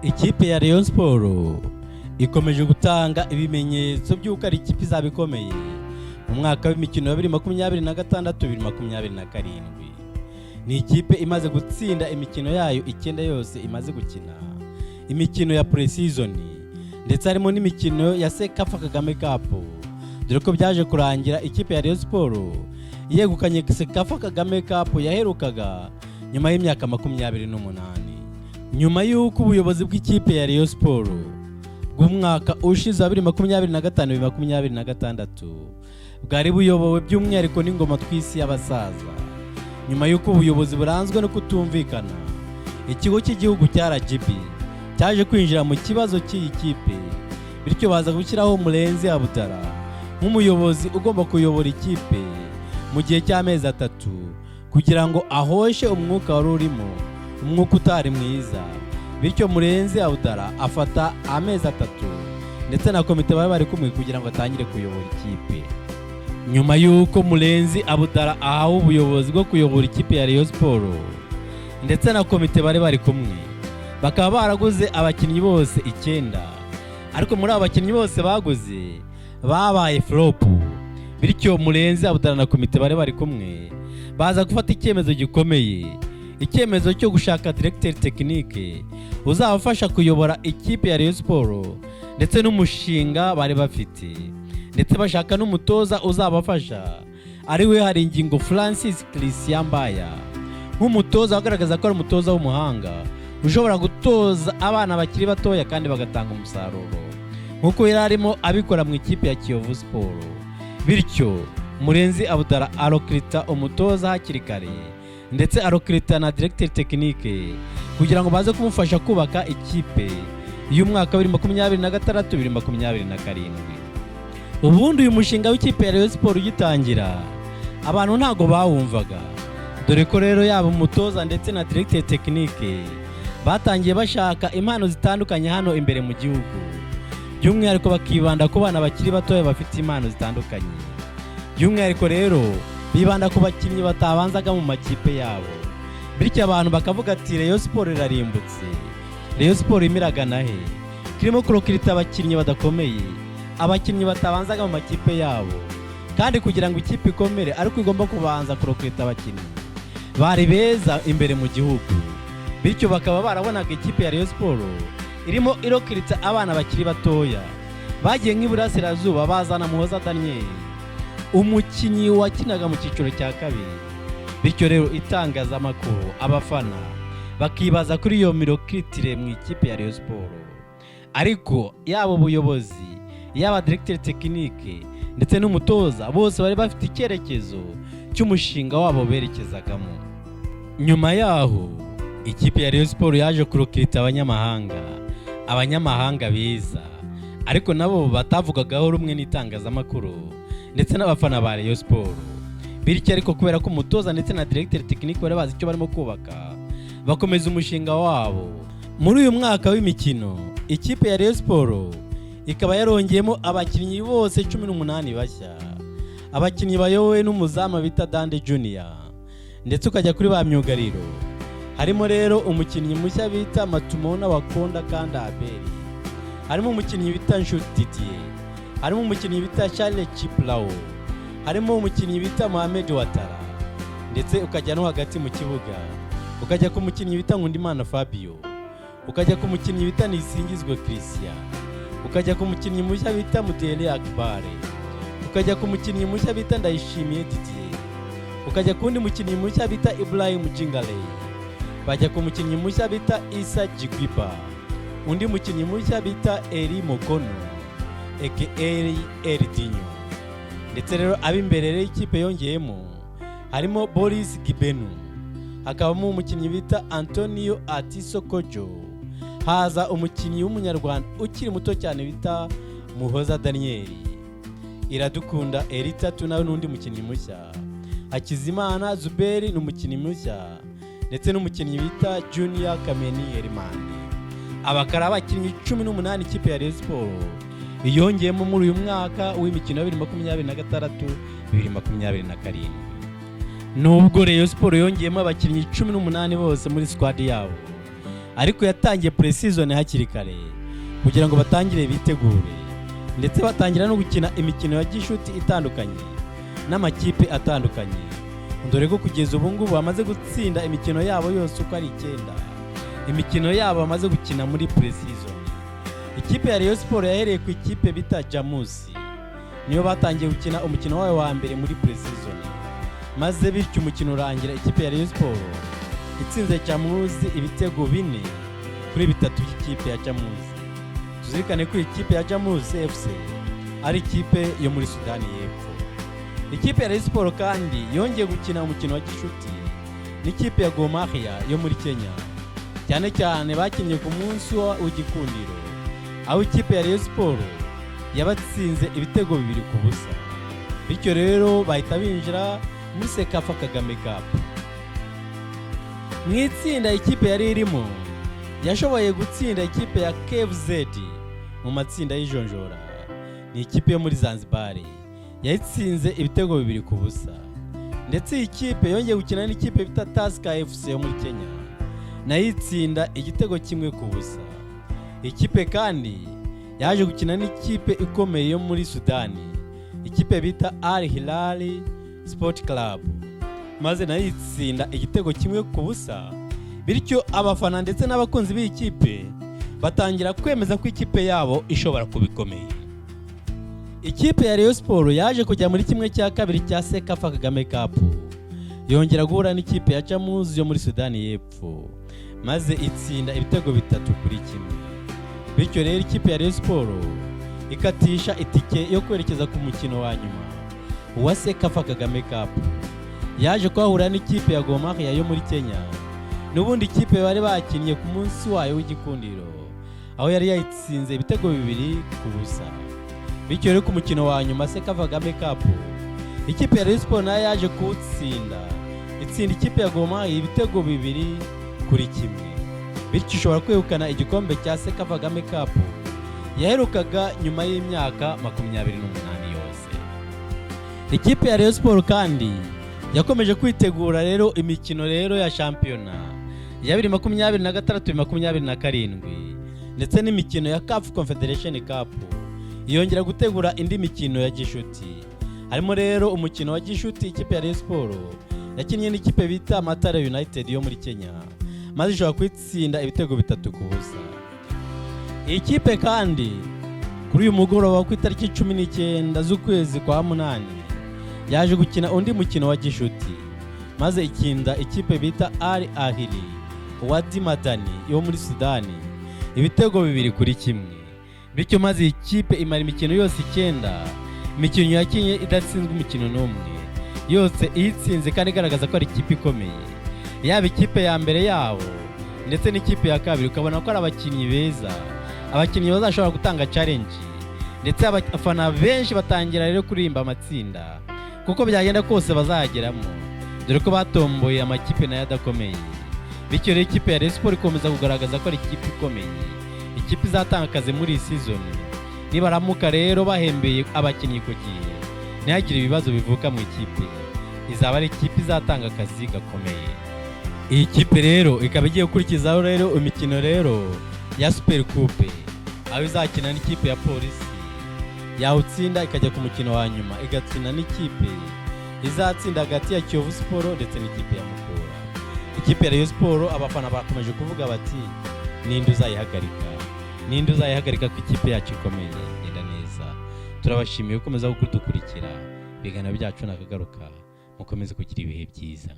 Ikipe ya Rayon Sport ikomeje gutanga ibimenyetso by'uko ari ikipe izaba ikomeye mu mwaka w'imikino ya 2026-2027. Ni ikipe imaze gutsinda imikino yayo 9 yose imaze gukina, imikino ya pre-season ndetse harimo n'imikino ya Sekafa Kagame Cup, dore ko byaje kurangira ikipe ya Rayon Sport yegukanye Sekafa Kagame Cup yaherukaga nyuma y'imyaka 28. Nyuma y'uko ubuyobozi bw'ikipe ya Rayon Sport bw'umwaka ushize 2025-2026 bwari buyobowe by'umwihariko n'ingoma tw'isi y'abasaza, nyuma y'uko ubuyobozi buranzwe no kutumvikana, ikigo cy'igihugu cya RGB cyaje kwinjira mu kibazo cy'iyi kipe, bityo baza gushyiraho Murenzi Abdallah nk'umuyobozi ugomba kuyobora ikipe mu gihe cy'amezi 3 kugira ngo ahoshe umwuka wari urimo, umwuka utari mwiza. Bityo Murenzi Abdallah afata amezi 3 ndetse na komite bari kumwe kugira ngo atangire kuyobora ikipe. Nyuma y'uko Murenzi Abdallah ahawe ubuyobozi bwo kuyobora ikipe ya Rayon Sport ndetse na komite bari kumwe, bakaba baraguze abakinnyi bose 9, ariko muri abo bakinnyi bose baguze babaye flop. Bityo Murenzi Abdallah na komite bari kumwe baza gufata icyemezo gikomeye, icyemezo cyo gushaka directeur technique uzabafasha kuyobora ikipe ya Rayon Sport ndetse n'umushinga bari bafite, ndetse bashaka n'umutoza uzabafasha ari we Haringingo Francis Christian Mbaya, nk'umutoza agaragaza ko ari umutoza w'umuhanga ushobora gutoza abana bakiri batoya kandi bagatanga umusaruro nk'uko yari arimo abikora mu ikipe ya Kiyovu Sport. Bityo Murenzi Abdallah arokrita umutoza hakiri kare ndetse arokrita na directeur technique kugira ngo baze kumufasha kubaka ikipe y'umwaka wa 2026-2027. Ubundi uyu mushinga w'ikipe ya Rayon Sport ugitangira abantu ntago bawumvaga, dore ko rero yaba umutoza ndetse na directeur technique batangiye bashaka impano zitandukanye hano imbere mu gihugu, by'umwihariko bakibanda ku bana bakiri batoya bafite impano zitandukanye. By'umwihariko rero bibanda ku bakinnyi batabanzaga mu makipe yabo, bityo abantu bakavuga ati Rayon Sport irarimbutse, Rayon Sport imiragana he, kirimo kurokirita abakinnyi badakomeye, abakinnyi batabanzaga mu makipe yabo, kandi kugira ngo ikipe ikomere ariko igomba kubanza kurokirita abakinnyi bari beza imbere mu gihugu. Bityo bakaba barabonaga ikipe ya Rayon Sport irimo irokirita abana bakiri batoya, bagiye nk'Iburasirazuba bazana Muhoza Daniel, umukinnyi wakinaga mu cyiciro cya kabiri. Bityo rero itangazamakuru, abafana bakibaza kuri iyo mirokritire mu ikipe ya Rayon Sport, ariko yaba ubuyobozi, yaba directeur technique ndetse n'umutoza bose bari bafite icyerekezo cy'umushinga wabo berekezagamo. Nyuma yaho ikipe ya Rayon Sport yaje kurokrita abanyamahanga biza, ariko nabo batavugagaho rumwe n'itangazamakuru ndetse n'abafana ba Rayon Sport. Bityo ariko kubera ko umutoza ndetse na directeur technique bari bazi icyo barimo kubaka, bakomeza umushinga wabo. Muri uyu mwaka w'imikino ikipe ya Rayon Sport ikaba yarongeyemo abakinnyi bose 18 bashya, abakinnyi bayobowe n'umuzamu bita Dande Junior, ndetse ukajya kuri ba myugariro harimo rero umukinnyi mushya bita Matumona Wakonda kandi Abeli, harimo umukinnyi bita Nshuti Didier, harimo umukinnyi bita Charles Chiplao, harimo umukinnyi bita Mohamed Watara, ndetse ukajya no hagati mu kibuga ukajya ku mukinnyi bita Nkundimana Fabio, ukajya ku mukinnyi bita Nisingizwe Christian, ukajya ku mukinnyi mushya bita Mudele Akbar, ukajya ku mukinnyi mushya bita Ndayishimiye Didier, ukajya kundi mukinnyi mushya bita Ibrahim Jingale, bajya ku mukinnyi mushya bita Isa Jigwiba, undi mukinnyi mushya bita Eri Mokono aka Erdinho. Ndetse rero ab'imbere y'ikipe yongeyemo harimo Boris Gibenu, hakabamo umukinnyi bita Antonio Atiso Kojo, haza umukinnyi w'umunyarwanda ukiri muto cyane bita Muhoza Daniel, Iradukunda Erita nawe n'undi mukinnyi mushya, Hakizimana Zuberi n'umukinnyi mushya, ndetse n'umukinnyi bita Junior Kameni Herman. Abakara abakinnyi 18 ikipe ya Rayon Sport yongeyemo muri uyu mwaka w'imikino ya 2026-2027. Nubwo Rayon Sport yongeyemo abakinnyi 18 bose muri squad yabo, ariko yatangiye pre-season hakiri kare kugira ngo batangire bitegure, ndetse batangira no gukina imikino ya gishuti itandukanye n'amakipe atandukanye, dore ko kugeza ubu ngubu bamaze gutsinda imikino yabo yose uko ari 9, imikino yabo bamaze gukina muri pre-season. Ikipe ya Rayon Sport yahereye ku ikipe bita Jamusi, niyo batangiye gukina umukino wayo wa mbere muri pre-season, maze bityo umukino urangira ikipe ya Rayon Sport itsinze Jamusi ibitego 4-3 y'ikipe ya Jamusi. Tuzirikane ko ikipe ya Jamusi FC ari ikipe yo muri Sudani y'Epfo. Ikipe ya Rayon Sport kandi yongeye gukina umukino wa gishuti n'ikipe ya Gor Mahia yo muri Kenya, cyane cyane bakinnye ku munsi w'igikundiro, aho ikipe ya Rayon Sport yabatsinze ibitego 2-0. Bityo rero bahita binjira muri Sekafa Kagame Cup. Mu itsinda ikipe yari irimo yashoboye gutsinda ikipe ya KFZ mu matsinda y'ijonjora, ni ikipe yo muri Zanzibar, yayitsinze ibitego 2-0. Ndetse ikipe yongeye gukina n'ikipe bita Tusker FC yo muri Kenya, nayo itsinda igitego 1-0. Ikipe kandi yaje gukina n'ikipe ikomeye yo muri Sudani, ikipe bita Al Hilal Sport Club, maze nayo itsinda igitego 1-0. Bityo abafana ndetse n'abakunzi b'iyi kipe batangira kwemeza ko ikipe yabo ishobora kubikomeye. Ikipe ya Rayon Sport yaje kujya muri kimwe cya kabiri cya Sekafa Kagame Cup, yongera guhura n'ikipe ya Jamusi yo muri Sudani y'Epfo, maze itsinda ibitego 3-1. Bityo rero ikipe ya Rayon Sport ikatisha itike yo kwerekeza ku mukino wa nyuma wa Sekafa Kagame Cup. Yaje kwahura n'ikipe ya Gor Mahia yo muri Kenya, n'ubundi ikipe bari bakinnye ku munsi wayo w'igikundiro, aho yari yayitsinze ibitego 2-0. Bityo rero ku mukino wa nyuma Sekafa Kagame Cup, ikipe ya Rayon Sport nayo yaje kuwutsinda, itsinda ikipe ya Gor Mahia ibitego 2-1. Bityo ishobora kwegukana igikombe cya Sekafa Kagame Cup yaherukaga nyuma y'imyaka 28 yose. Ikipe ya Rayon Sport kandi yakomeje kwitegura rero imikino rero ya shampiyona ya 2026-2027, ndetse n'imikino ya CAF Confederation Cup, yongera gutegura indi mikino ya gishuti. Harimo rero umukino wa gishuti ikipe ya Rayon Sport yakinnye n'ikipe bita Matare United yo muri Kenya, maze ishobora kwitsinda ibitego 3-0. Iyi kipe kandi kuri uyu mugoroba ku itariki 19 z'ukwezi kwa 8 yaje gukina undi mukino wa gishuti, maze ikinda ikipe bita Al Ahly Wadi Madani yo muri Sudani ibitego 2-1. Bityo maze ikipe imara imikino yose 9, imikino yakinye idatsinzwe umukino n'umwe, yose itsinze kandi igaragaza ko ari ikipe ikomeye. Yaba ikipe ya mbere yabo ndetse n'ikipe ya kabiri, ukabona ko ari abakinnyi beza, abakinnyi bazashobora gutanga challenge, ndetse abafana benshi batangira rero kuririmba amatsinda kuko byagenda kose bazageramo, dore ko batomboye amakipe nayo adakomeye. Bityo rero ikipe ya Rayon Sport ikomeza kugaragaza ko ari ikipe ikomeye, ikipe izatanga akazi muri iyi season. Nibaramuka rero bahembeye abakinnyi ku gihe, ntihagire ibibazo bivuka mu ikipe, izaba ari ikipe izatanga akazi gakomeye. Iyi kipe rero ikaba igiye gukurikizaho rero imikino rero ya Super Coupe, aho izakina n'ikipe ya Polisi, yawutsinda ikajya ku mukino wa nyuma igatsinda n'ikipe izatsinda hagati ya Kiyovu Sport ndetse n'ikipe ya Mukura. Ikipe ya Rayon Sport abafana bakomeje kuvuga bati ninde uzayihagarika ku ikipe yacu ikomeye igenda neza. Turabashimiye gukomeza kudukurikira, ibiganiro byacu nakagaruka, mukomeze kugira ibihe byiza.